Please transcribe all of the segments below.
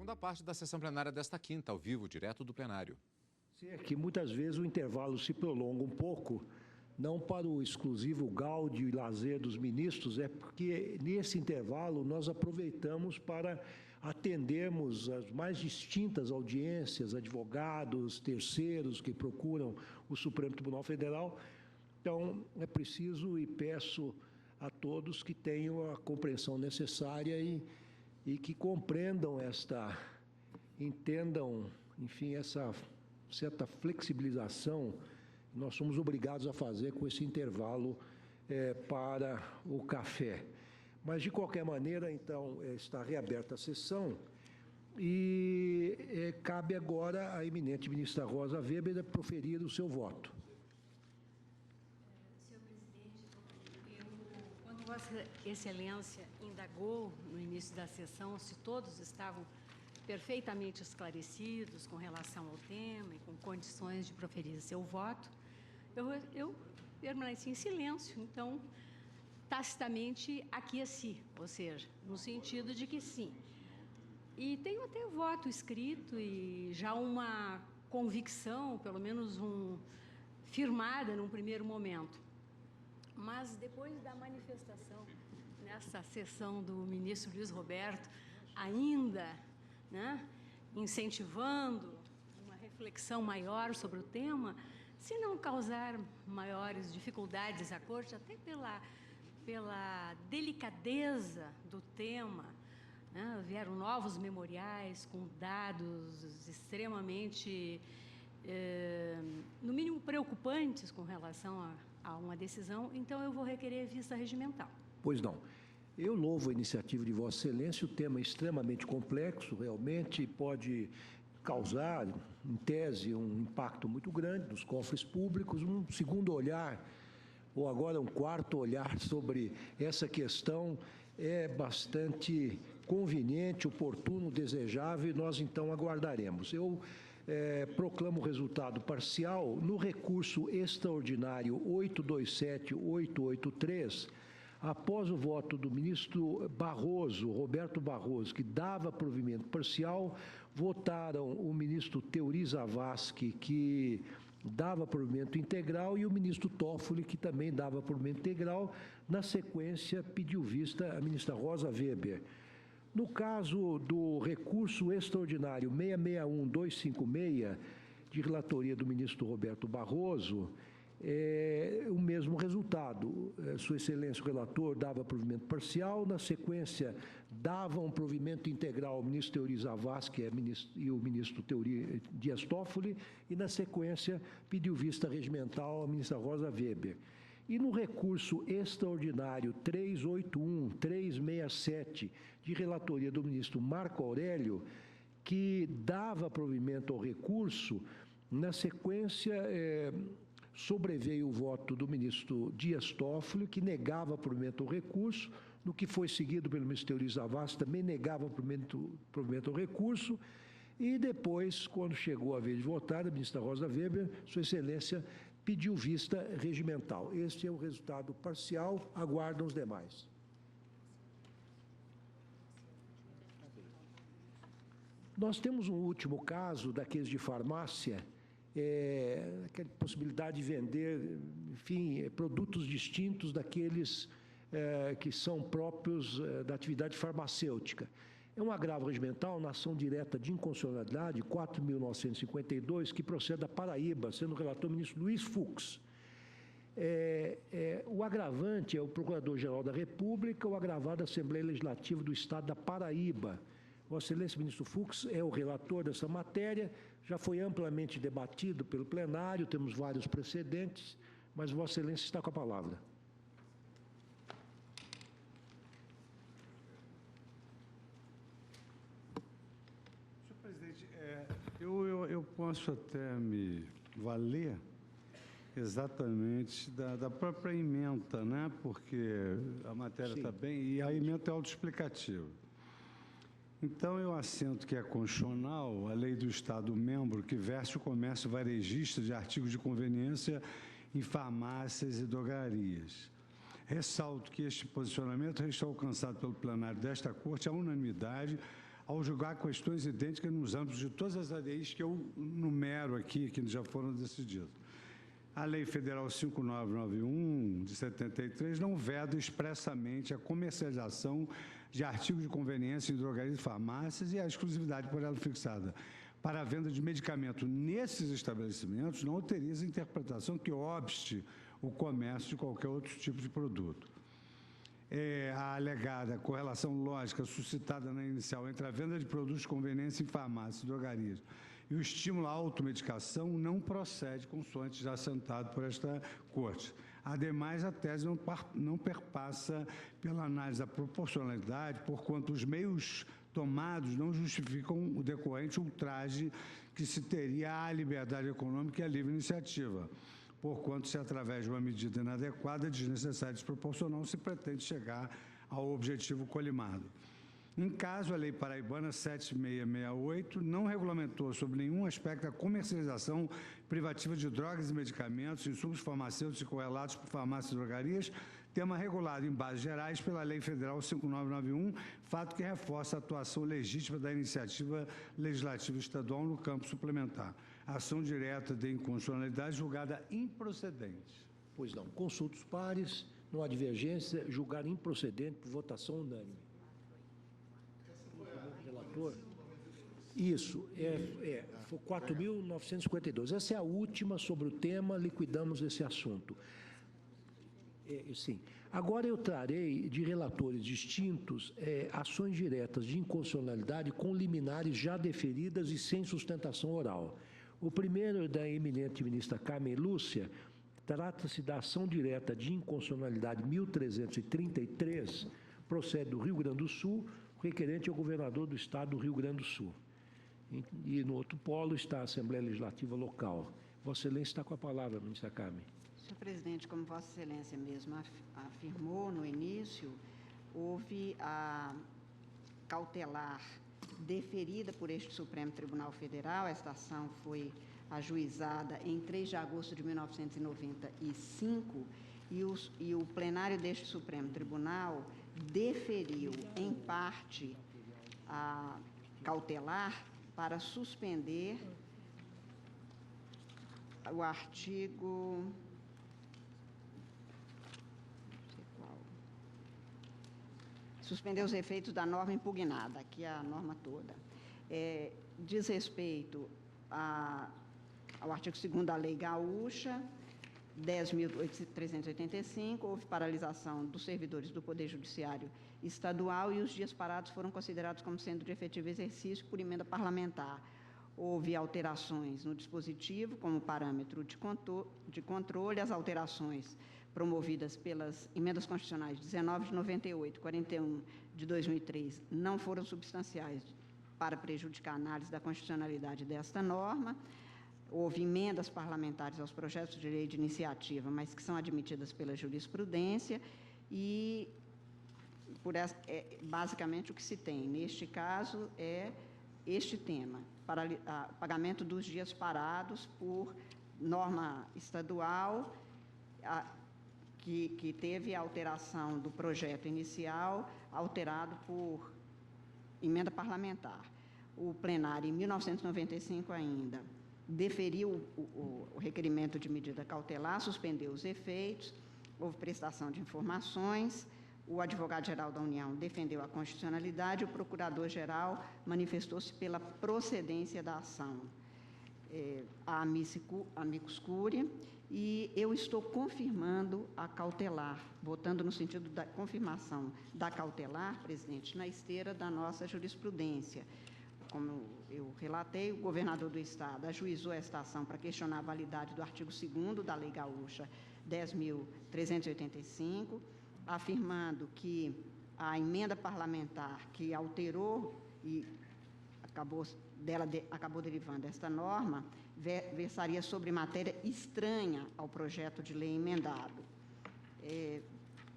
segunda parte da sessão plenária desta quinta, ao vivo, direto do plenário. Sim, é que muitas vezes o intervalo se prolonga um pouco, não para o exclusivo gáudio e lazer dos ministros, é porque nesse intervalo nós aproveitamos para atendermos as mais distintas audiências, advogados, terceiros que procuram o Supremo Tribunal Federal. Então, é preciso e peço a todos que tenham a compreensão necessária e que compreendam entendam, enfim, essa certa flexibilização que nós somos obrigados a fazer com esse intervalo para o café. Mas, de qualquer maneira, então, está reaberta a sessão e cabe agora à eminente ministra Rosa Weber proferir o seu voto. Senhor presidente, quando Vossa Excelência indagou no início da sessão se todos estavam perfeitamente esclarecidos com relação ao tema e com condições de proferir seu voto, eu permaneci em silêncio, então, tacitamente aqueci, ou seja, no sentido de que sim. E tenho até voto escrito e já uma convicção, pelo menos firmada num primeiro momento. Mas depois da manifestação, nessa sessão do ministro Luiz Roberto, ainda incentivando uma reflexão maior sobre o tema, se não causar maiores dificuldades à Corte, até pela delicadeza do tema, vieram novos memoriais com dados extremamente, no mínimo, preocupantes com relação a uma decisão, então eu vou requerer vista regimental. Pois não. Eu louvo a iniciativa de Vossa Excelência, o tema é extremamente complexo, realmente pode causar, em tese, um impacto muito grande nos cofres públicos, um segundo olhar, ou agora um quarto olhar sobre essa questão é bastante conveniente, oportuno, desejável, e nós então aguardaremos. Eu proclamo o resultado parcial no recurso extraordinário 827-883, após o voto do ministro Barroso, Roberto Barroso, que dava provimento parcial, votaram o ministro Teori Zavascki, que dava provimento integral, e o ministro Toffoli, que também dava provimento integral. Na sequência, pediu vista a ministra Rosa Weber. No caso do recurso extraordinário 661-256, de relatoria do ministro Roberto Barroso, o mesmo resultado. Sua Excelência, o relator, dava provimento parcial, na sequência, dava um provimento integral ao ministro Teori Zavascki e o ministro Teori Dias Toffoli, e, na sequência, pediu vista regimental à ministra Rosa Weber. E no recurso extraordinário 381-367, de relatoria do ministro Marco Aurélio, que dava provimento ao recurso, na sequência, sobreveio o voto do ministro Dias Toffoli, que negava provimento ao recurso, no que foi seguido pelo ministro Teori Zavascki, também negava provimento ao recurso, e depois, quando chegou a vez de votar, a ministra Rosa Weber, Sua Excelência, pediu vista regimental. Este é o resultado parcial, aguardam os demais. Nós temos um último caso daqueles de farmácia, aquela possibilidade de vender, enfim, produtos distintos daqueles que são próprios da atividade farmacêutica. É um agravo regimental na ação direta de inconstitucionalidade 4.952, que procede da Paraíba, sendo o relator o ministro Luiz Fux. O agravante é o Procurador-Geral da República, o agravado da Assembleia Legislativa do Estado da Paraíba. Vossa Excelência, ministro Fux, é o relator dessa matéria, já foi amplamente debatido pelo plenário, temos vários precedentes, mas Vossa Excelência está com a palavra. Senhor presidente, eu posso até me valer exatamente da própria ementa, né? Porque a matéria está bem, e a ementa é autoexplicativa. Então, eu assento que é constitucional a lei do Estado-membro que veste o comércio varejista de artigos de conveniência em farmácias e drogarias. Ressalto que este posicionamento restou alcançado pelo plenário desta Corte à unanimidade, ao julgar questões idênticas nos âmbitos de todas as ADIs que eu numero aqui, que já foram decididas. A Lei Federal 5991, de 73, não veda expressamente a comercialização de artigos de conveniência em drogarias e farmácias e a exclusividade por ela fixada para a venda de medicamento nesses estabelecimentos não autoriza a interpretação que obste o comércio de qualquer outro tipo de produto. A alegada correlação lógica suscitada na inicial entre a venda de produtos de conveniência em farmácias e drogarias e o estímulo à automedicação não procede, consoante já assentado por esta Corte. Ademais, a tese não perpassa pela análise da proporcionalidade, porquanto os meios tomados não justificam o decorrente ultraje que se teria à liberdade econômica e à livre iniciativa, porquanto, se através de uma medida inadequada, desnecessária e desproporcional, se pretende chegar ao objetivo colimado. Em caso, a Lei Paraibana 7668 não regulamentou sobre nenhum aspecto a comercialização privativa de drogas e medicamentos, insumos farmacêuticos e correlatos por farmácias e drogarias, tema regulado em bases gerais pela Lei Federal 5991, fato que reforça a atuação legítima da iniciativa legislativa estadual no campo suplementar. Ação direta de inconstitucionalidade julgada improcedente. Pois não. Consulta os pares, não há divergência, julgar improcedente por votação unânime. Relator? Isso, foi 4.952. Essa é a última sobre o tema, liquidamos esse assunto. Sim. Agora eu trarei de relatores distintos ações diretas de inconstitucionalidade com liminares já deferidas e sem sustentação oral. O primeiro é da eminente ministra Carmen Lúcia, trata-se da ação direta de inconstitucionalidade 1333, procede do Rio Grande do Sul, requerente ao governador do Estado do Rio Grande do Sul. E no outro polo está a Assembleia Legislativa Local. Vossa Excelência está com a palavra, ministra Carmen. Senhor presidente, como Vossa Excelência mesmo afirmou no início, houve a cautelar deferida por este Supremo Tribunal Federal. Esta ação foi ajuizada em 3 de agosto de 1995 e o plenário deste Supremo Tribunal deferiu, em parte, a cautelar para suspender o artigo... Suspender os efeitos da norma impugnada, aqui a norma toda. Diz respeito ao artigo 2º da Lei Gaúcha, 10.385, houve paralisação dos servidores do Poder Judiciário Estadual e os dias parados foram considerados como sendo de efetivo exercício por emenda parlamentar. Houve alterações no dispositivo como parâmetro de controle, as alterações promovidas pelas emendas constitucionais 19 de 98 e 41 de 2003 não foram substanciais para prejudicar a análise da constitucionalidade desta norma. Houve emendas parlamentares aos projetos de lei de iniciativa, mas que são admitidas pela jurisprudência e, basicamente, o que se tem neste caso é este tema, pagamento dos dias parados por norma estadual, que teve a alteração do projeto inicial, alterado por emenda parlamentar. O plenário, em 1995 ainda, deferiu o requerimento de medida cautelar, suspendeu os efeitos, houve prestação de informações, o advogado-geral da União defendeu a constitucionalidade, o procurador-geral manifestou-se pela procedência da ação. A amicus curiae, e eu estou confirmando a cautelar, votando no sentido da confirmação da cautelar, presidente, na esteira da nossa jurisprudência. Como eu relatei, o governador do Estado ajuizou esta ação para questionar a validade do artigo 2º da Lei Gaúcha 10.385, afirmando que a emenda parlamentar que alterou e acabou derivando esta norma, versaria sobre matéria estranha ao projeto de lei emendado.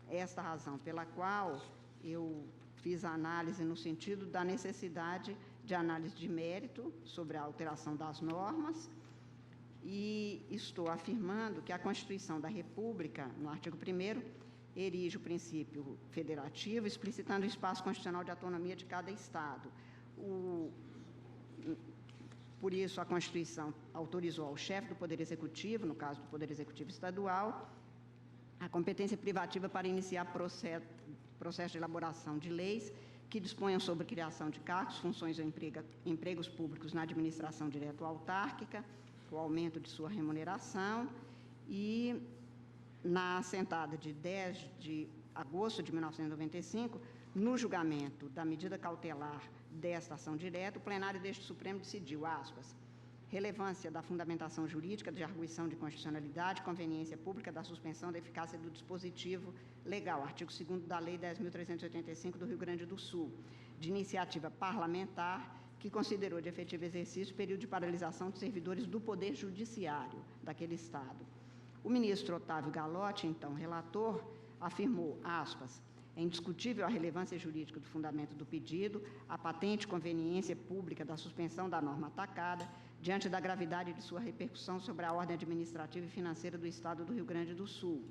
Esta razão pela qual eu fiz a análise no sentido da necessidade de análise de mérito sobre a alteração das normas e estou afirmando que a Constituição da República, no artigo 1º, erige o princípio federativo, explicitando o espaço constitucional de autonomia de cada Estado. Por isso, a Constituição autorizou ao chefe do Poder Executivo, no caso do Poder Executivo Estadual, a competência privativa para iniciar processo de elaboração de leis que disponham sobre criação de cargos, funções ou empregos públicos na administração direta ou autárquica, o aumento de sua remuneração, e na sentada de 10 de agosto de 1995, no julgamento da medida cautelar desta ação direta, o plenário deste Supremo decidiu, aspas, relevância da fundamentação jurídica de arguição de constitucionalidade, conveniência pública da suspensão da eficácia do dispositivo legal, artigo 2º da Lei 10.385 do Rio Grande do Sul, de iniciativa parlamentar, que considerou de efetivo exercício o período de paralisação dos servidores do Poder Judiciário daquele Estado. O ministro Otávio Galotti, então relator, afirmou, aspas, é indiscutível a relevância jurídica do fundamento do pedido, a patente conveniência pública da suspensão da norma atacada, diante da gravidade de sua repercussão sobre a ordem administrativa e financeira do Estado do Rio Grande do Sul.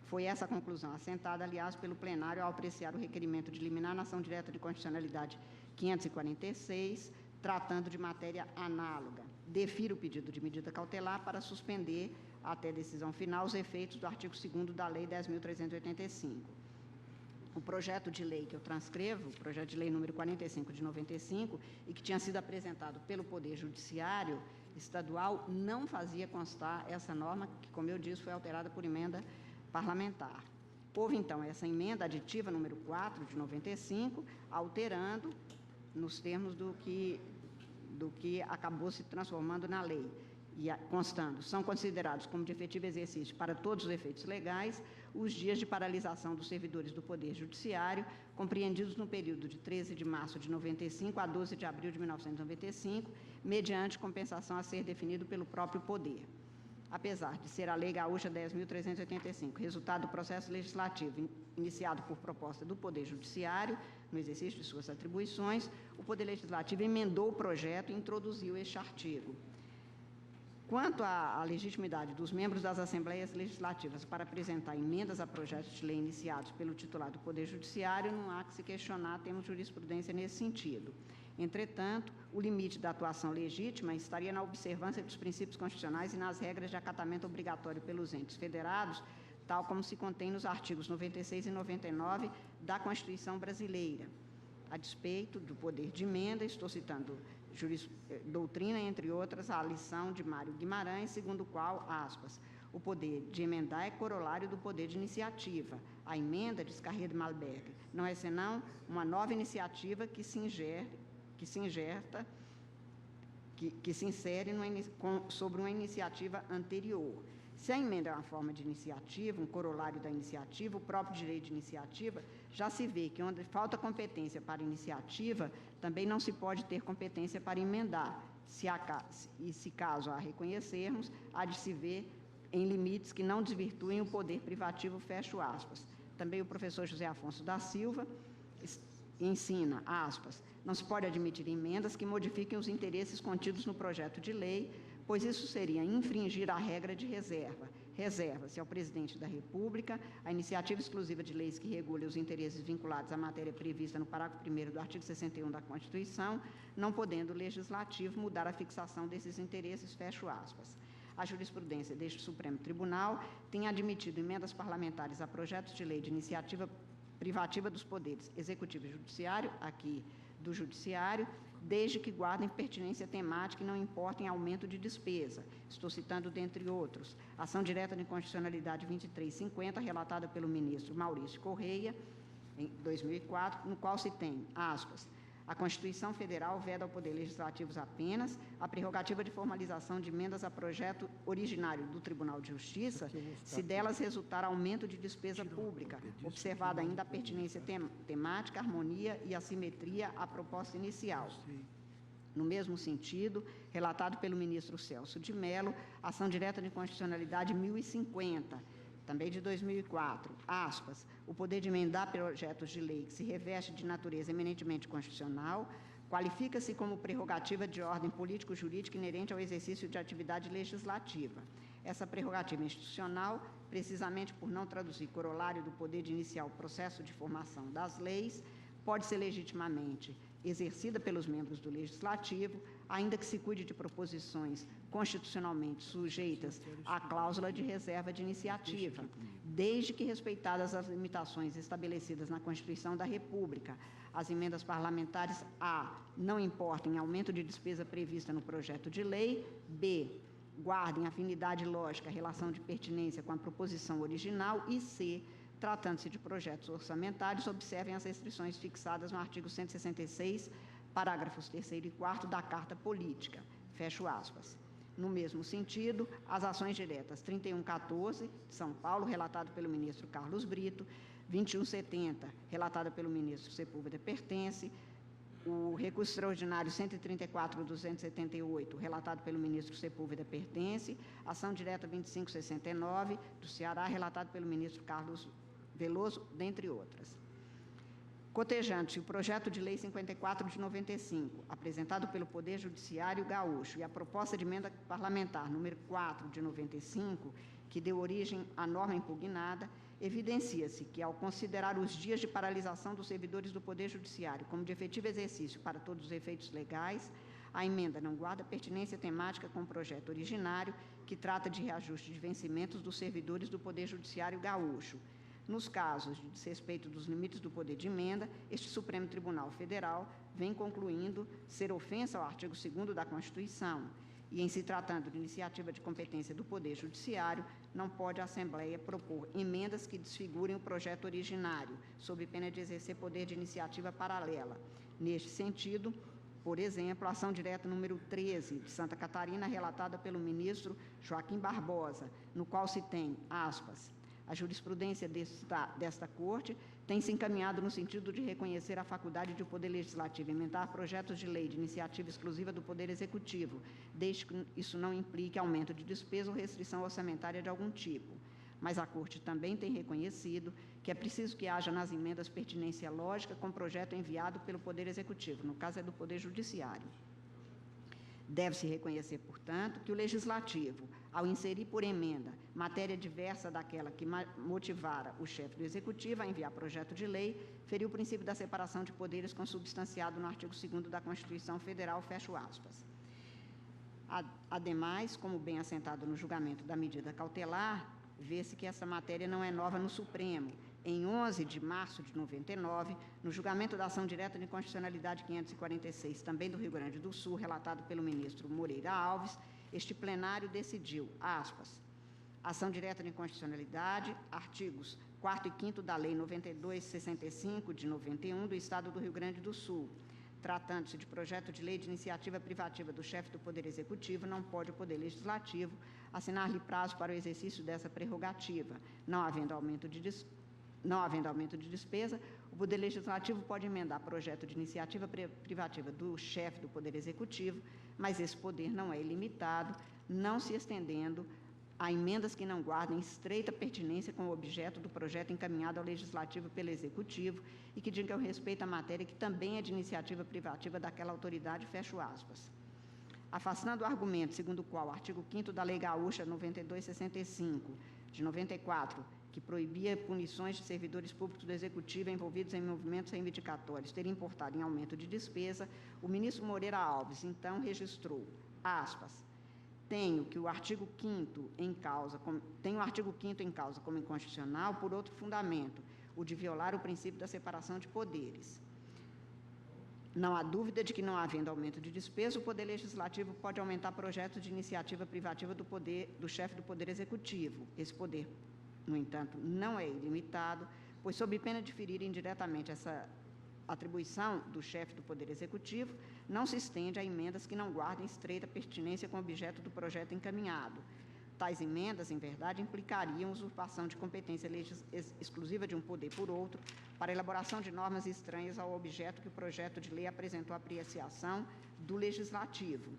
Foi essa a conclusão assentada, aliás, pelo plenário ao apreciar o requerimento de liminar na ação direta de constitucionalidade 546, tratando de matéria análoga. Defiro o pedido de medida cautelar para suspender, até decisão final, os efeitos do artigo 2º da Lei 10.385. O projeto de lei que eu transcrevo, o projeto de lei número 45 de 95, e que tinha sido apresentado pelo Poder Judiciário Estadual, não fazia constar essa norma, que, como eu disse, foi alterada por emenda parlamentar. Houve, então, essa emenda aditiva número 4 de 95, alterando nos termos do que acabou se transformando na lei. E constando, são considerados como de efetivo exercício para todos os efeitos legais os dias de paralisação dos servidores do Poder Judiciário, compreendidos no período de 13 de março de 95 a 12 de abril de 1995, mediante compensação a ser definido pelo próprio Poder. Apesar de ser a Lei Gaúcha 10.385, resultado do processo legislativo iniciado por proposta do Poder Judiciário, no exercício de suas atribuições, o Poder Legislativo emendou o projeto e introduziu este artigo. Quanto à legitimidade dos membros das Assembleias Legislativas para apresentar emendas a projetos de lei iniciados pelo titular do Poder Judiciário, não há que se questionar, temos jurisprudência nesse sentido. Entretanto, o limite da atuação legítima estaria na observância dos princípios constitucionais e nas regras de acatamento obrigatório pelos entes federados, tal como se contém nos artigos 96 e 99 da Constituição Brasileira. A despeito do poder de emenda, estou citando doutrina, entre outras, a lição de Mário Guimarães, segundo o qual, aspas, o poder de emendar é corolário do poder de iniciativa. A emenda, diz Carreira de Malberg, não é senão uma nova iniciativa que se insere sobre uma iniciativa anterior. Se a emenda é uma forma de iniciativa, um corolário da iniciativa, o próprio direito de iniciativa, já se vê que onde falta competência para iniciativa, também não se pode ter competência para emendar. Se caso a reconhecermos, há de se ver em limites que não desvirtuem o poder privativo, fecho aspas. Também o professor José Afonso da Silva ensina, aspas, não se pode admitir emendas que modifiquem os interesses contidos no projeto de lei, pois isso seria infringir a regra de reserva. Reserva-se ao Presidente da República a iniciativa exclusiva de leis que regule os interesses vinculados à matéria prevista no parágrafo 1º do artigo 61 da Constituição, não podendo o Legislativo mudar a fixação desses interesses, fecho aspas. A jurisprudência deste Supremo Tribunal tem admitido emendas parlamentares a projetos de lei de iniciativa privativa dos poderes Executivo e Judiciário, aqui do Judiciário, desde que guardem pertinência temática e não importem aumento de despesa. Estou citando, dentre outros, ação direta de inconstitucionalidade 2350, relatada pelo ministro Maurício Correia, em 2004, no qual se tem, aspas, a Constituição Federal veda ao Poder Legislativo apenas a prerrogativa de formalização de emendas a projeto originário do Tribunal de Justiça, se delas resultar aumento de despesa pública, observada ainda a pertinência temática, harmonia e assimetria à proposta inicial. No mesmo sentido, relatado pelo ministro Celso de Mello, ação direta de inconstitucionalidade 1050, também de 2004, aspas, o poder de emendar projetos de lei que se reveste de natureza eminentemente constitucional, qualifica-se como prerrogativa de ordem político-jurídica inerente ao exercício de atividade legislativa. Essa prerrogativa institucional, precisamente por não traduzir corolário do poder de iniciar o processo de formação das leis, pode ser legitimamente exercida pelos membros do Legislativo, ainda que se cuide de proposições constitucionalmente sujeitas à cláusula de reserva de iniciativa, desde que respeitadas as limitações estabelecidas na Constituição da República. As emendas parlamentares, a, não importem aumento de despesa prevista no projeto de lei, b, guardem afinidade lógica, relação de pertinência com a proposição original, e c, tratando-se de projetos orçamentários, observem as restrições fixadas no artigo 166, parágrafos 3º e 4º da Carta Política. Fecho aspas. No mesmo sentido, as ações diretas 3114, de São Paulo, relatado pelo ministro Carlos Brito, 2170, relatada pelo ministro Sepúlveda Pertence, o recurso extraordinário 134.278, relatado pelo ministro Sepúlveda Pertence, ação direta 2569, do Ceará, relatado pelo ministro Carlos Veloso, dentre outras. Cotejante, o projeto de lei 54 de 95, apresentado pelo Poder Judiciário Gaúcho, e a proposta de emenda parlamentar número 4 de 95, que deu origem à norma impugnada, evidencia-se que, ao considerar os dias de paralisação dos servidores do Poder Judiciário como de efetivo exercício para todos os efeitos legais, a emenda não guarda pertinência temática com o projeto originário, que trata de reajuste de vencimentos dos servidores do Poder Judiciário Gaúcho. Nos casos de desrespeito dos limites do poder de emenda, este Supremo Tribunal Federal vem concluindo ser ofensa ao artigo 2º da Constituição, e, em se tratando de iniciativa de competência do Poder Judiciário, não pode a Assembleia propor emendas que desfigurem o projeto originário, sob pena de exercer poder de iniciativa paralela. Neste sentido, por exemplo, a ação direta número 13, de Santa Catarina, relatada pelo ministro Joaquim Barbosa, no qual se tem, aspas, a jurisprudência desta Corte tem se encaminhado no sentido de reconhecer a faculdade de o Poder Legislativo emendar projetos de lei de iniciativa exclusiva do Poder Executivo, desde que isso não implique aumento de despesa ou restrição orçamentária de algum tipo. Mas a Corte também tem reconhecido que é preciso que haja nas emendas pertinência lógica com o projeto enviado pelo Poder Executivo, no caso é do Poder Judiciário. Deve-se reconhecer, portanto, que o Legislativo, ao inserir por emenda matéria diversa daquela que motivara o chefe do Executivo a enviar projeto de lei, feriu o princípio da separação de poderes consubstanciado no artigo 2º da Constituição Federal, fecho aspas. Ademais, como bem assentado no julgamento da medida cautelar, vê-se que essa matéria não é nova no Supremo. Em 11 de março de 99, no julgamento da ação direta de inconstitucionalidade 546, também do Rio Grande do Sul, relatado pelo ministro Moreira Alves, este plenário decidiu, aspas, ação direta de inconstitucionalidade, artigos 4º e 5º da Lei 9265 de 91 do Estado do Rio Grande do Sul. Tratando-se de projeto de lei de iniciativa privativa do chefe do Poder Executivo, não pode o Poder Legislativo assinar-lhe prazo para o exercício dessa prerrogativa, não havendo aumento de despesa, o Poder Legislativo pode emendar projeto de iniciativa privativa do chefe do Poder Executivo, mas esse poder não é ilimitado, não se estendendo a emendas que não guardem estreita pertinência com o objeto do projeto encaminhado ao Legislativo pelo Executivo e que digam respeito à matéria que também é de iniciativa privativa daquela autoridade, fecho aspas. Afastando o argumento segundo o qual o artigo 5º da Lei Gaúcha 9265, de 94, que proibia punições de servidores públicos do Executivo envolvidos em movimentos reivindicatórios terem importado em aumento de despesa, o ministro Moreira Alves, então, registrou, aspas, tenho o artigo 5º em causa como inconstitucional por outro fundamento, o de violar o princípio da separação de poderes. Não há dúvida de que, não havendo aumento de despesa, o Poder Legislativo pode aumentar projetos de iniciativa privativa do chefe do Poder Executivo. Esse poder, no entanto, não é ilimitado, pois, sob pena de ferir indiretamente essa atribuição do chefe do Poder Executivo, não se estende a emendas que não guardem estreita pertinência com o objeto do projeto encaminhado. Tais emendas, em verdade, implicariam usurpação de competência exclusiva de um poder por outro para elaboração de normas estranhas ao objeto que o projeto de lei apresentou à apreciação do Legislativo.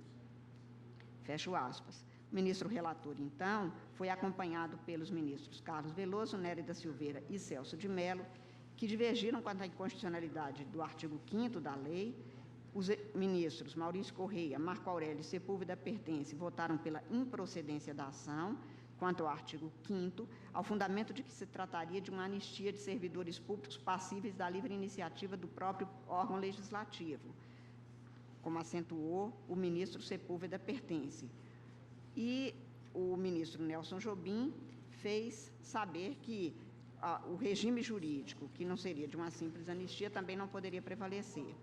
Fecho aspas. O ministro relator, então, foi acompanhado pelos ministros Carlos Veloso, Nery da Silveira e Celso de Mello, que divergiram quanto à inconstitucionalidade do artigo 5º da lei. Os ministros Maurício Correia, Marco Aurélio e Sepúlveda Pertence votaram pela improcedência da ação, Quanto ao artigo 5º, ao fundamento de que se trataria de uma anistia de servidores públicos passíveis da livre iniciativa do próprio órgão legislativo, como acentuou o ministro Sepúlveda Pertence. E o ministro Nelson Jobim fez saber que o regime jurídico, que não seria de uma simples anistia, também não poderia prevalecer.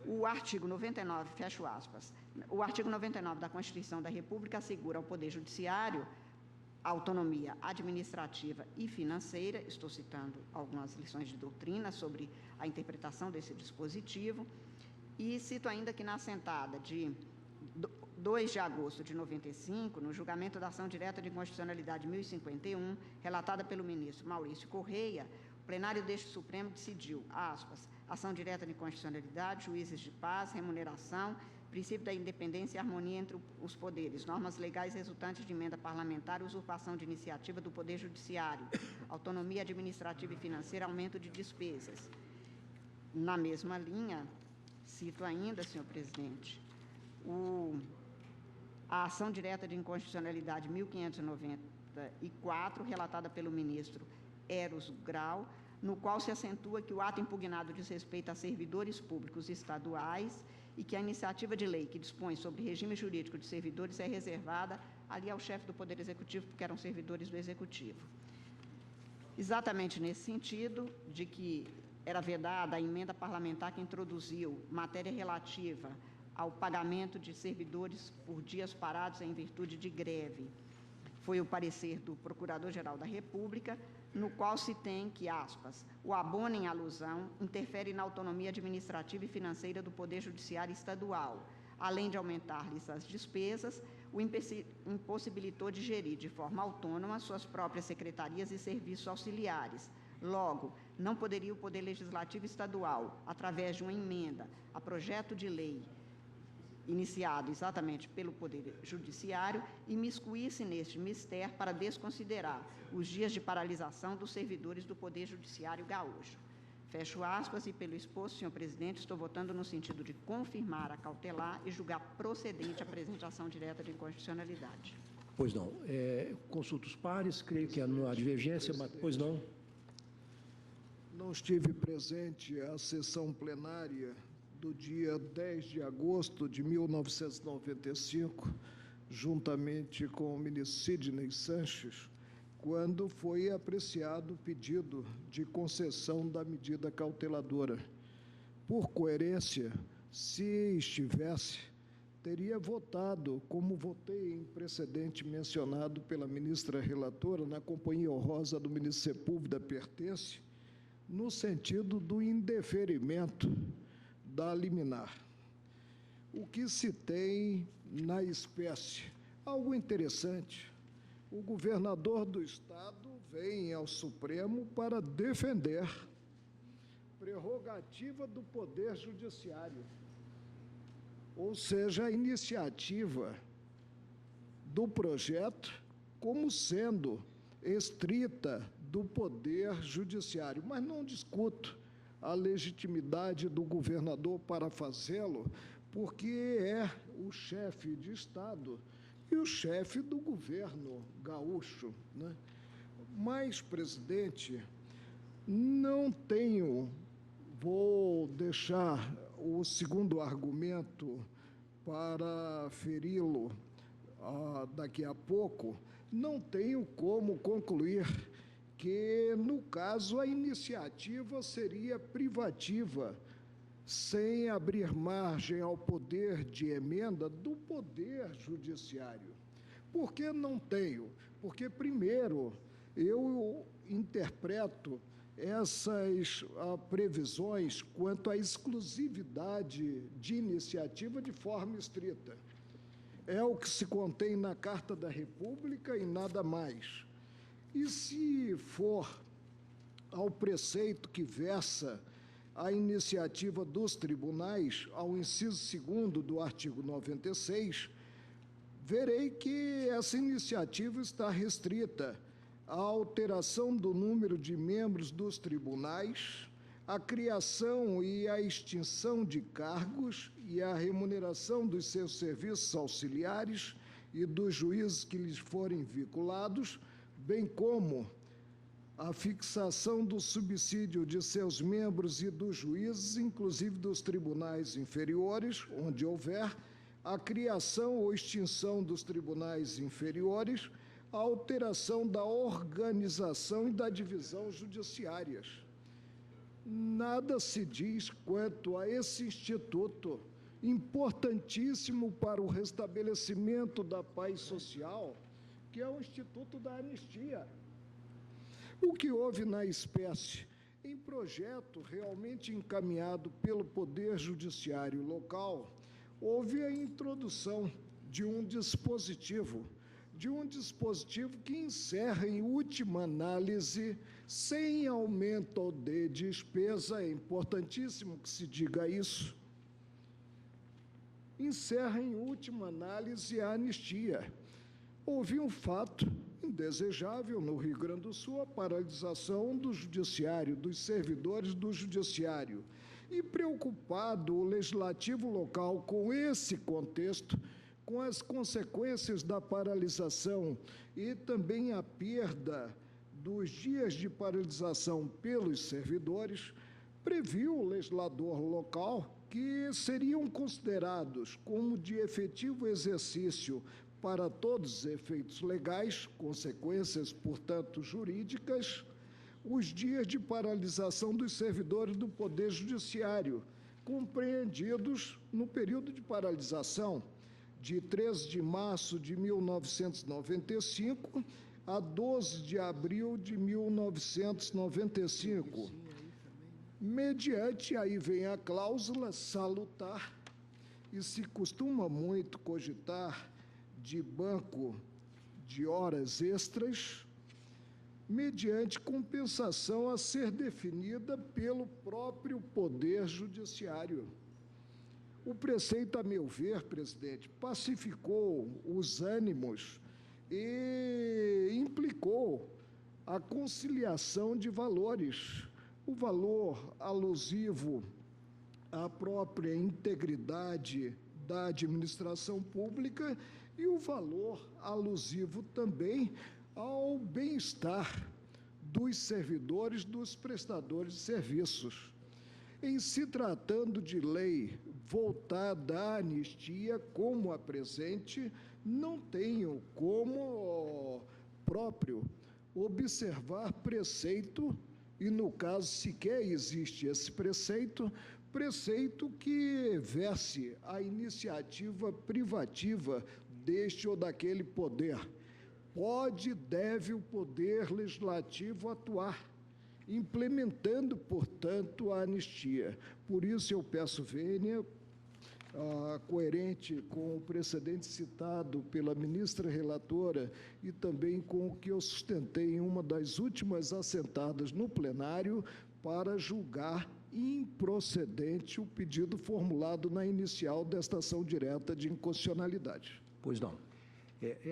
O artigo 99, fecho aspas, o artigo 99 da Constituição da República assegura ao Poder Judiciário autonomia administrativa e financeira, estou citando algumas lições de doutrina sobre a interpretação desse dispositivo, e cito ainda que na assentada de 2 de agosto de 95, no julgamento da ação direta de inconstitucionalidade 1051, relatada pelo ministro Maurício Correia, o plenário deste Supremo decidiu, aspas, ação direta de inconstitucionalidade, juízes de paz, remuneração, princípio da independência e harmonia entre os poderes, normas legais resultantes de emenda parlamentar, usurpação de iniciativa do Poder Judiciário, autonomia administrativa e financeira, aumento de despesas. Na mesma linha, cito ainda, senhor presidente, a ação direta de inconstitucionalidade 1594, relatada pelo ministro Eros Grau, no qual se acentua que o ato impugnado diz respeito a servidores públicos estaduais e que a iniciativa de lei que dispõe sobre regime jurídico de servidores é reservada ali ao chefe do Poder Executivo, porque eram servidores do Executivo. Exatamente nesse sentido, de que era vedada a emenda parlamentar que introduziu matéria relativa ao pagamento de servidores por dias parados em virtude de greve. Foi o parecer do Procurador-Geral da República, no qual se tem que, aspas, o abono em alusão interfere na autonomia administrativa e financeira do Poder Judiciário Estadual, além de aumentar-lhes as despesas, o impossibilitou de gerir de forma autônoma suas próprias secretarias e serviços auxiliares. Logo, não poderia o Poder Legislativo Estadual, através de uma emenda a projeto de lei iniciado exatamente pelo Poder Judiciário, imiscuir-se neste mistério para desconsiderar os dias de paralisação dos servidores do Poder Judiciário gaúcho. Fecho aspas, e pelo exposto, senhor presidente, estou votando no sentido de confirmar a cautelar e julgar procedente a presente ação direta de inconstitucionalidade. Pois não. Consulta os pares, creio que a divergência, mas pois não. Não estive presente à sessão plenária do dia 10 de agosto de 1995, juntamente com o ministro Sidney Sanches, quando foi apreciado o pedido de concessão da medida cauteladora. Por coerência, se estivesse, teria votado, como votei em precedente mencionado pela ministra relatora, na companhia honrosa do ministro Sepúlveda Pertence, no sentido do indeferimento da liminar. O que se tem na espécie? Algo interessante. O governador do Estado vem ao Supremo para defender prerrogativa do Poder Judiciário, ou seja, a iniciativa do projeto como sendo estrita do Poder Judiciário, mas não discuto a legitimidade do governador para fazê-lo, porque é o chefe de Estado e o chefe do governo gaúcho, né? Mas, presidente, não tenho, vou deixar o segundo argumento para feri-lo daqui a pouco, não tenho como concluir que, no caso, a iniciativa seria privativa, sem abrir margem ao poder de emenda do Poder Judiciário. Por que não tenho? Porque, primeiro, eu interpreto essas previsões quanto à exclusividade de iniciativa de forma estrita. É o que se contém na Carta da República e nada mais. E se for ao preceito que versa a iniciativa dos tribunais, ao inciso 2º do artigo 96, verei que essa iniciativa está restrita à alteração do número de membros dos tribunais, à criação e à extinção de cargos e à remuneração dos seus serviços auxiliares e dos juízes que lhes forem vinculados, bem como a fixação do subsídio de seus membros e dos juízes, inclusive dos tribunais inferiores, onde houver, a criação ou extinção dos tribunais inferiores, a alteração da organização e da divisão judiciárias. Nada se diz quanto a esse instituto, importantíssimo para o restabelecimento da paz social, que é o Instituto da Anistia. O que houve na espécie, em projeto realmente encaminhado pelo Poder Judiciário local, houve a introdução de um dispositivo que encerra, em última análise, sem aumento de despesa, é importantíssimo que se diga isso, encerra, em última análise, a anistia. Houve um fato indesejável no Rio Grande do Sul, a paralisação do judiciário, dos servidores do judiciário. E preocupado o legislativo local com esse contexto, com as consequências da paralisação e também a perda dos dias de paralisação pelos servidores, previu o legislador local que seriam considerados como de efetivo exercício para todos os efeitos legais, consequências, portanto, jurídicas, os dias de paralisação dos servidores do Poder Judiciário, compreendidos no período de paralisação de 13 de março de 1995 a 12 de abril de 1995, mediante, aí vem a cláusula salutar, e se costuma muito cogitar de banco de horas extras, mediante compensação a ser definida pelo próprio Poder Judiciário. O preceito, a meu ver, presidente, pacificou os ânimos e implicou a conciliação de valores, o valor alusivo à própria integridade da administração pública e o valor alusivo também ao bem-estar dos servidores, dos prestadores de serviços. Em se tratando de lei voltada à anistia, como a presente, não tenho como próprio observar preceito, e no caso sequer existe esse preceito que verse a iniciativa privativa deste ou daquele poder. Pode e deve o Poder Legislativo atuar, implementando, portanto, a anistia. Por isso eu peço vênia, coerente com o precedente citado pela ministra relatora e também com o que eu sustentei em uma das últimas assentadas no plenário, para julgar improcedente o pedido formulado na inicial desta ação direta de inconstitucionalidade. Pois não.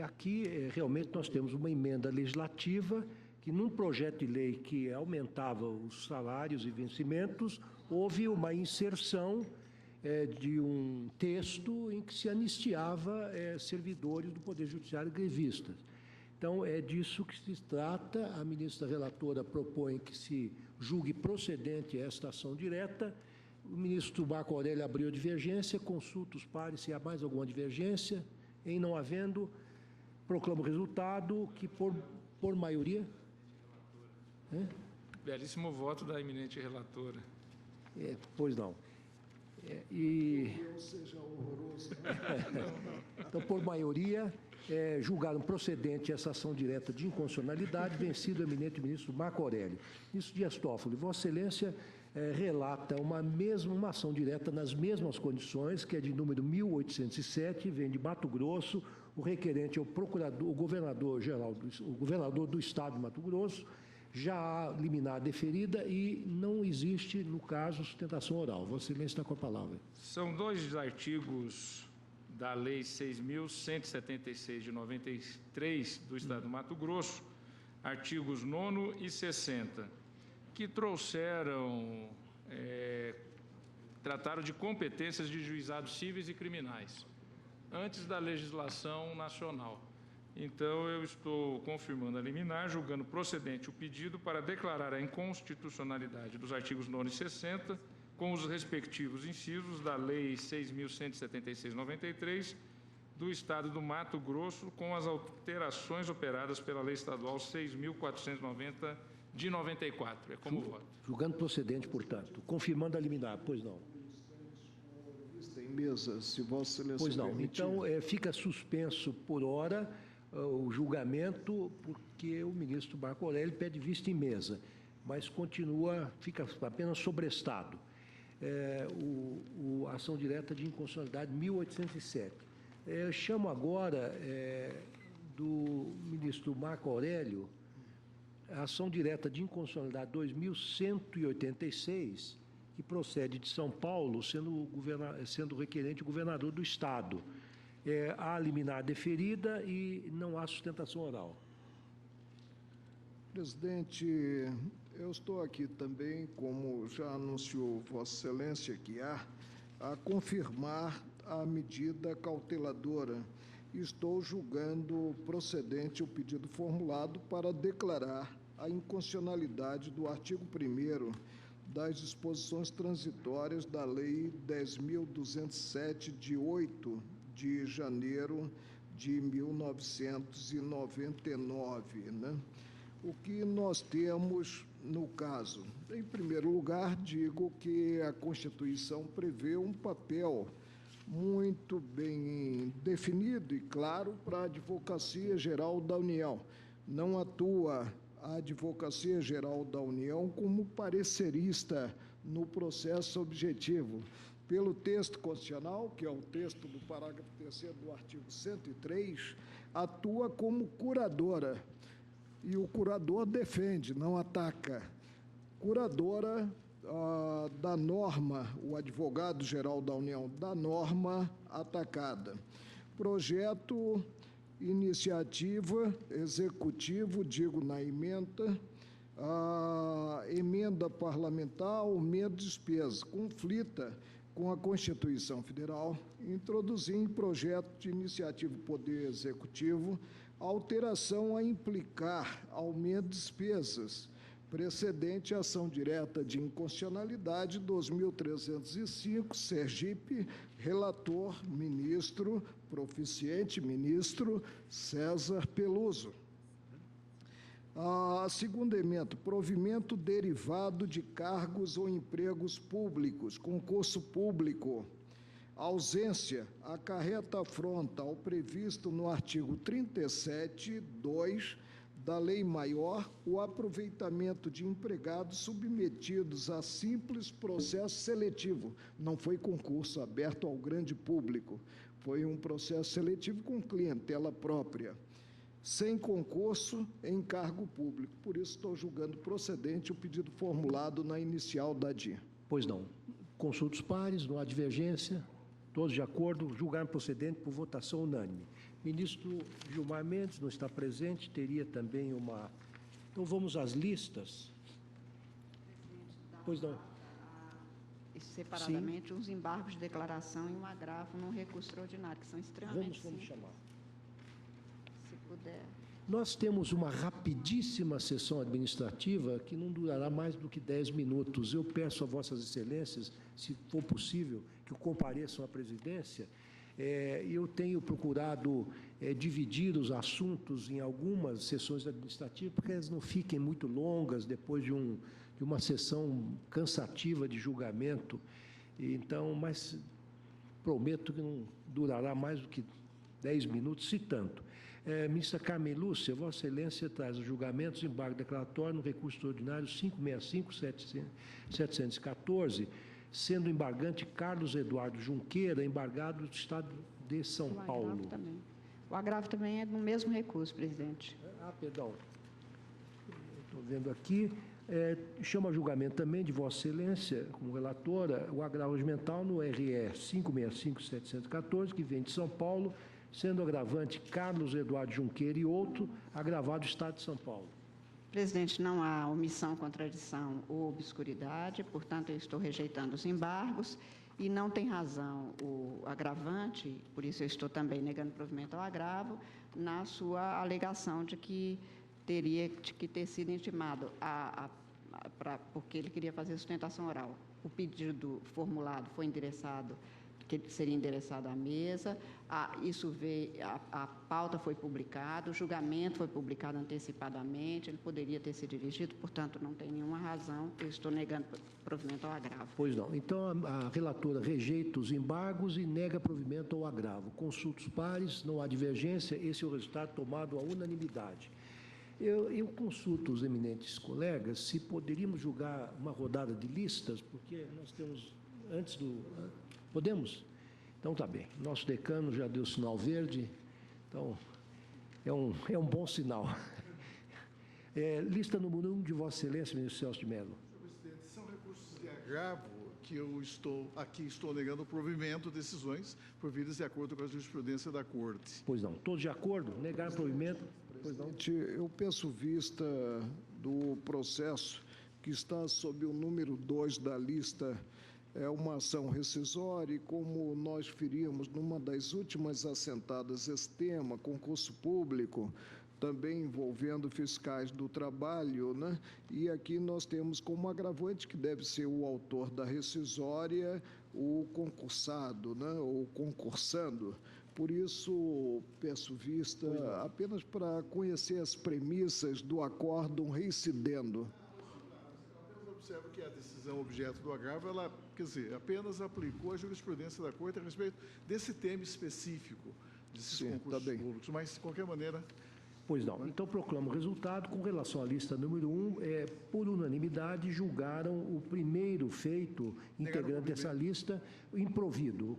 Aqui, realmente, nós temos uma emenda legislativa que, num projeto de lei que aumentava os salários e vencimentos, houve uma inserção de um texto em que se anistiava servidores do Poder Judiciário grevistas. Então, é disso que se trata. A ministra relatora propõe que se julgue procedente esta ação direta. O ministro Marco Aurélio abriu a divergência, consulta os pares se há mais alguma divergência. Em não havendo, proclamo o resultado que, por maioria... Belíssimo voto da eminente relatora. Pois não. Ou seja, horroroso. Então, por maioria, julgaram procedente essa ação direta de inconstitucionalidade, vencido o eminente ministro Marco Aurélio. Ministro Dias Toffoli, Vossa Excelência relata uma ação direta nas mesmas condições, que é de número 1807, vem de Mato Grosso, o requerente é o governador do Estado de Mato Grosso, já há liminar deferida e não existe, no caso, sustentação oral. Vossa Excelência está com a palavra. São dois artigos da Lei 6.176 de 93 do Estado do Mato Grosso, artigos 9º e 60, que trataram de competências de juizados cíveis e criminais. antes da legislação nacional. Então, eu estou confirmando a liminar, julgando procedente o pedido para declarar a inconstitucionalidade dos artigos 9 e 60, com os respectivos incisos da Lei 6.176/93, do Estado do Mato Grosso, com as alterações operadas pela Lei Estadual 6.490, de 94. É como voto. Julgando procedente, portanto. Confirmando a liminar. Pois não. Em mesa, se Vossa Excelência Pois não. permitir. Então, fica suspenso por hora o julgamento, porque o ministro Marco Aurélio pede vista em mesa, mas continua, fica apenas sobrestado. A ação direta de inconstitucionalidade 1807. Chamo agora do ministro Marco Aurélio a ação direta de inconstitucionalidade 2186, que procede de São Paulo, sendo requerente o governador do Estado. Há liminar deferida e não há sustentação oral. Presidente, eu estou aqui também, como já anunciou Vossa Excelência que há, a confirmar a medida cauteladora. Estou julgando procedente o pedido formulado para declarar a inconstitucionalidade do artigo 1º das disposições transitórias da Lei 10.207, de 8 de janeiro de 1999, né? O que nós temos no caso? Em primeiro lugar, digo que a Constituição prevê um papel muito bem definido e claro para a Advocacia Geral da União. Não atua a Advocacia Geral da União como parecerista no processo objetivo. Pelo texto constitucional, que é o texto do parágrafo 3º do artigo 103, atua como curadora. E o curador defende, não ataca. Curadora da norma, o advogado-geral da União, da norma atacada. Projeto, iniciativa, executivo, digo na emenda, emenda parlamentar, aumento de despesa, conflita com a Constituição Federal, introduzir em projeto de iniciativa do Poder Executivo alteração a implicar aumento de despesas, precedente à ação direta de inconstitucionalidade 2305, Sergipe, relator, ministro, proficiente, ministro César Peluso. A segunda emenda, provimento derivado de cargos ou empregos públicos, concurso público. Ausência acarreta afronta ao previsto no artigo 37, 2 da Lei Maior o aproveitamento de empregados submetidos a simples processo seletivo. Não foi concurso aberto ao grande público, foi um processo seletivo com clientela própria, sem concurso em cargo público. Por isso, estou julgando procedente o pedido formulado na inicial da DIN. Pois não. Consulta os pares, não há divergência. Todos de acordo, julgar procedente por votação unânime. Ministro Gilmar Mendes não está presente, teria também uma... Então, vamos às listas. Pois não. Separadamente, os embargos de declaração e um agravo num recurso extraordinário, que são extremamente Vamos simples. chamar. Se puder. Nós temos uma rapidíssima sessão administrativa que não durará mais do que 10 minutos. Eu peço a Vossas Excelências, se for possível, que compareçam à presidência. Eu tenho procurado dividir os assuntos em algumas sessões administrativas, para que elas não fiquem muito longas depois de uma sessão cansativa de julgamento. Então, mas prometo que não durará mais do que 10 minutos, se tanto. Ministra Carmen Lúcia, Vossa Excelência traz os julgamentos, embargo declaratório no recurso extraordinário 565-714, sendo embargante Carlos Eduardo Junqueira, embargado do Estado de São Paulo. O agravo também é no mesmo recurso, presidente. Perdão. Estou vendo aqui. Chama a julgamento também de Vossa Excelência, como relatora, o agravo regimental no RE 565-714, que vem de São Paulo, sendo agravante Carlos Eduardo Junqueira e outro, agravado do Estado de São Paulo. Presidente, não há omissão, contradição ou obscuridade, portanto, eu estou rejeitando os embargos e não tem razão o agravante, por isso eu estou também negando provimento ao agravo, na sua alegação de que teria que ter sido intimado porque ele queria fazer sustentação oral. O pedido formulado foi endereçado, que seria endereçado à mesa, isso veio, a pauta foi publicada, o julgamento foi publicado antecipadamente, ele poderia ter sido dirigido, portanto, não tem nenhuma razão, eu estou negando provimento ao agravo. Pois não. Então, a relatora rejeita os embargos e nega provimento ao agravo. Consulta os pares, não há divergência, esse é o resultado tomado à unanimidade. Eu consulto os eminentes colegas se poderíamos julgar uma rodada de listas, porque nós temos, antes do... Podemos? Então, tá bem. Nosso decano já deu sinal verde, então, é um bom sinal. Lista número 1 de Vossa Excelência, ministro Celso de Mello. Senhor presidente, são recursos de agravo que eu estou negando o provimento de decisões providas de acordo com a jurisprudência da Corte. Pois não. Todos de acordo? Negar provimento? Pois não. Eu peço vista do processo que está sob o número 2 da lista. É uma ação rescisória e, como nós feríamos numa das últimas assentadas esse tema, concurso público, também envolvendo fiscais do trabalho, né? E aqui nós temos como agravante que deve ser o autor da rescisória, o concursado, né? Ou concursando. Por isso, peço vista apenas para conhecer as premissas do acórdão reincidendo. Observo que a decisão objeto do agravo, ela, quer dizer, apenas aplicou a jurisprudência da Corte a respeito desse tema específico, desses concursos públicos, mas, de qualquer maneira... Pois não. Então, proclamo o resultado. Com relação à lista número 1, por unanimidade, julgaram o primeiro feito integrante dessa lista improvido,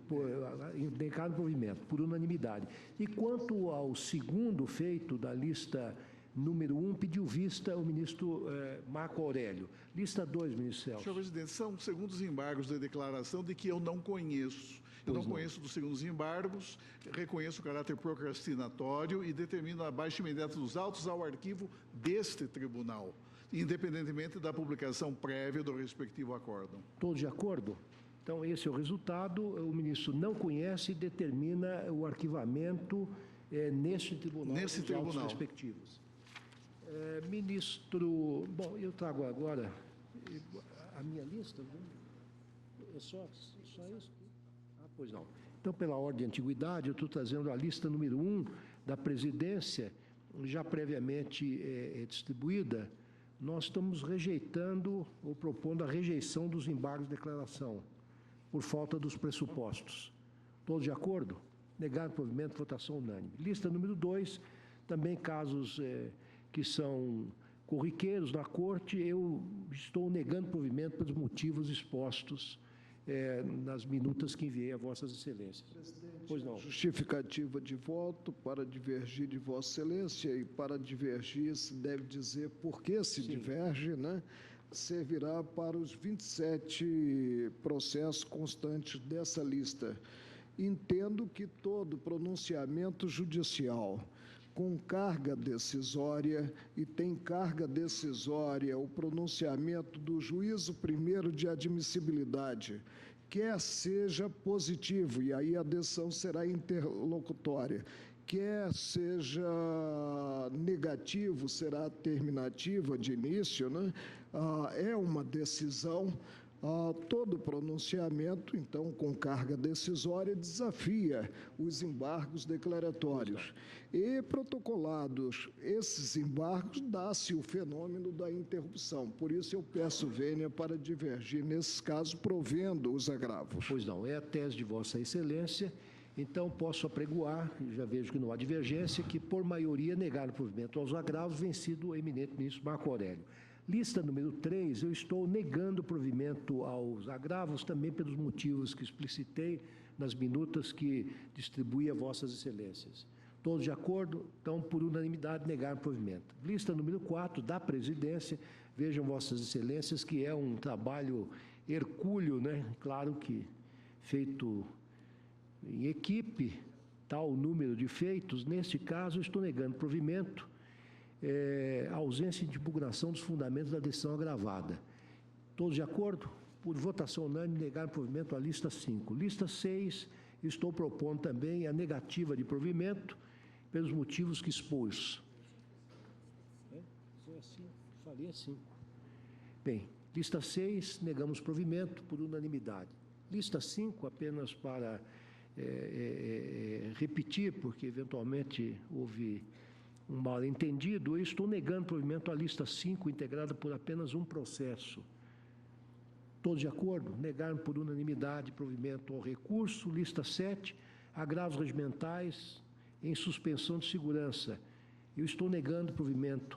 indicado provimento, por unanimidade. E quanto ao segundo feito da lista número 1, pediu vista o ministro Marco Aurélio. Lista 2, ministro Celso. Senhor presidente, são segundos embargos de declaração de que eu não conheço. Eu não conheço dos segundos embargos, reconheço o caráter procrastinatório e determino a baixa imediata dos autos ao arquivo deste tribunal, independentemente da publicação prévia do respectivo acórdão. Todos de acordo? Então, esse é o resultado. O ministro não conhece e determina o arquivamento neste tribunal, dos autos respectivos. Ministro... Bom, eu trago agora a minha lista. É só isso? Pois não. Então, pela ordem de antiguidade, eu estou trazendo a lista número 1 da presidência, já previamente distribuída. Nós estamos rejeitando ou propondo a rejeição dos embargos de declaração, por falta dos pressupostos. Todos de acordo? Negado provimento, votação unânime. Lista número 2, também casos que são corriqueiros na Corte, eu estou negando provimento pelos motivos expostos nas minutas que enviei a Vossas Excelências. Pois não. Justificativa de voto para divergir de Vossa Excelência, e para divergir se deve dizer por que se diverge, né? Servirá para os 27 processos constantes dessa lista. Entendo que todo pronunciamento judicial com carga decisória, e tem carga decisória o pronunciamento do juízo primeiro de admissibilidade, quer seja positivo, e aí a decisão será interlocutória, quer seja negativo, será terminativa de início, né? É uma decisão. Todo pronunciamento, então, com carga decisória, desafia os embargos declaratórios. E, protocolados esses embargos, dá-se o fenômeno da interrupção. Por isso, eu peço vênia para divergir, nesses casos, provendo os agravos. Pois não, é a tese de Vossa Excelência. Então, posso apregoar, já vejo que não há divergência, que, por maioria, negar o provimento aos agravos, vencido o eminente ministro Marco Aurélio. Lista número 3, eu estou negando o provimento aos agravos, também pelos motivos que explicitei nas minutas que distribuí a Vossas Excelências. Todos de acordo? Então, por unanimidade, negar o provimento. Lista número 4, da presidência, vejam Vossas Excelências que é um trabalho hercúleo, né? Claro que feito em equipe, tal número de feitos. Neste caso, estou negando provimento, ausência de impugnação dos fundamentos da decisão agravada. Todos de acordo? por votação unânime, negar provimento à lista 5. Lista 6, estou propondo também a negativa de provimento pelos motivos que expus. Falei assim. Bem, lista 6, negamos provimento por unanimidade. Lista 5, apenas para repetir, porque eventualmente houve um mal-entendido, eu estou negando provimento à lista 5, integrada por apenas um processo. Todos de acordo? Negar por unanimidade provimento ao recurso. Lista 7, agravos regimentais em suspensão de segurança. Eu estou negando provimento.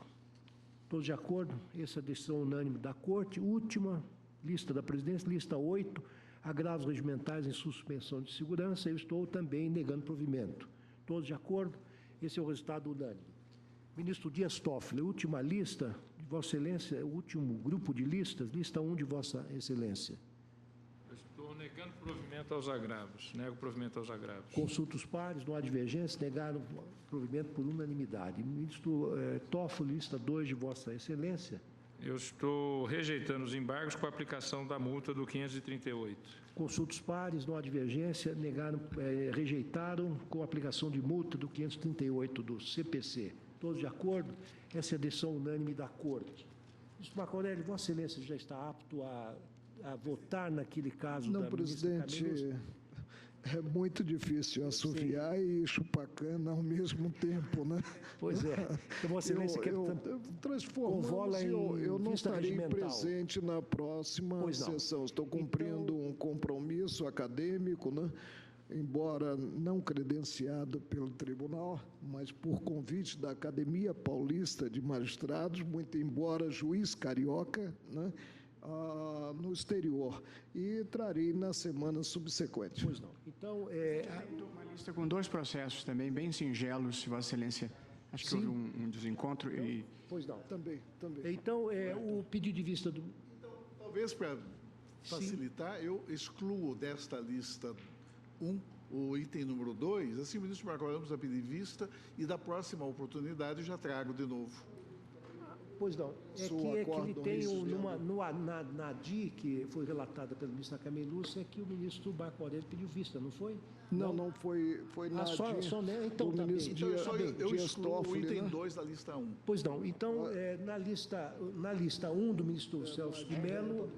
Todos de acordo? Essa é a decisão unânime da Corte. Última, lista da presidência, lista 8, agravos regimentais em suspensão de segurança. Eu estou também negando provimento. Todos de acordo? Esse é o resultado unânime. Ministro Dias Toffoli, última lista de Vossa Excelência, o último grupo de listas, lista 1 de Vossa Excelência. Eu estou negando provimento aos agravos. Nego provimento aos agravos. Consulta os pares, não há divergência, negaram provimento por unanimidade. Ministro Toffoli, lista 2 de Vossa Excelência. Eu estou rejeitando os embargos com a aplicação da multa do 538. Consulta os pares, não há divergência, rejeitaram com a aplicação de multa do 538 do CPC. Todos de acordo? Essa é a decisão unânime da Corte. Ministro Marco Aurélio, Vossa Excelência já está apto a votar naquele caso Não, da presidente, ministra Camila? é muito difícil assoviar e chupar cana ao mesmo tempo, né? Pois é. Então, Vossa Excelência quer transformando-se, eu não estarei presente na próxima sessão. Estou cumprindo um compromisso acadêmico, né? Embora não credenciado pelo tribunal, mas por convite da Academia Paulista de Magistrados, muito embora juiz carioca, né? No exterior, e trarei na semana subsequente. Pois não. Então, uma lista com 2 processos também, bem singelos, se Vossa Excelência. Acho que houve um desencontro e... Pois não. Também. Então, o pedido de vista do... Então, talvez para facilitar, eu excluo desta lista 1 o item número 2, assim o ministro Marco Aurélio nos pedir vista e da próxima oportunidade já trago de novo. Pois não, é que ele tem na DI, que foi relatada pelo ministro Camila Lúcia, é que o ministro Marco Aurélio pediu vista, não foi? Não foi na DI. Então, do ministro eu Dias excluo Toffoli, o item né? 2 da lista 1. Pois não, então, na lista 1 do ministro Celso de Mello,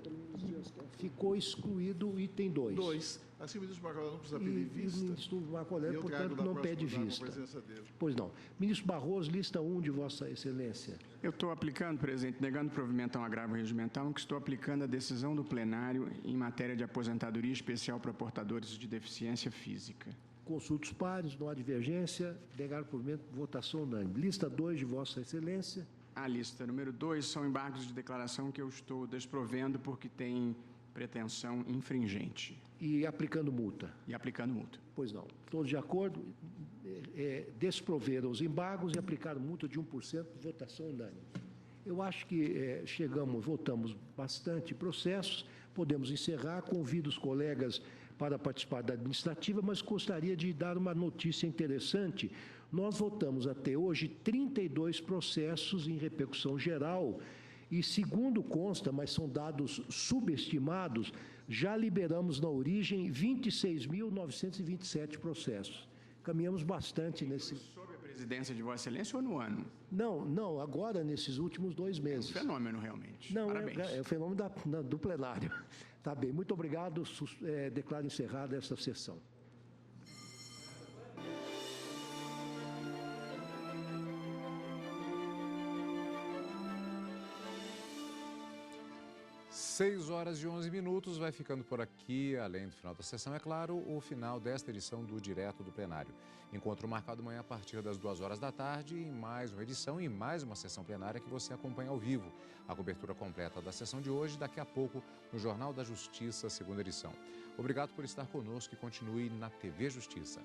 ficou excluído o item 2. Assim o ministro Marco Aurélio não precisa pedir vista. E o ministro Marco Aurélio, portanto, não pede vista. Dele. Pois não. Ministro Barroso, lista 1 de Vossa Excelência. Eu estou aplicando, presidente, negando provimento a um agravo regimental, que estou aplicando a decisão do plenário em matéria de aposentadoria especial para portadores de deficiência física. Consulta os pares, não há divergência, negar provimento, votação unânime. Lista 2 de Vossa Excelência. A lista número 2 são embargos de declaração que eu estou desprovendo porque tem pretensão infringente. E aplicando multa? E aplicando multa. Pois não. Todos de acordo? Desproveram os embargos e aplicaram multa de 1%, votação unânime. Eu acho que votamos bastante processos, podemos encerrar, convido os colegas para participar da administrativa, mas gostaria de dar uma notícia interessante. Nós votamos até hoje 32 processos em repercussão geral e, segundo consta, mas são dados subestimados, já liberamos na origem 26.927 processos. Caminhamos bastante nesse... Sob a presidência de Vossa Excelência ou no ano? Não, agora nesses últimos 2 meses. É um fenômeno, realmente. Não, parabéns. É o fenômeno do plenário. Tá bem, muito obrigado. Declaro encerrada essa sessão. Seis horas e 11 minutos, vai ficando por aqui, além do final da sessão, é claro, o final desta edição do Direto do Plenário. Encontro marcado amanhã a partir das 2 horas da tarde em mais uma edição e mais uma sessão plenária que você acompanha ao vivo. A cobertura completa da sessão de hoje, daqui a pouco, no Jornal da Justiça, segunda edição. Obrigado por estar conosco e continue na TV Justiça.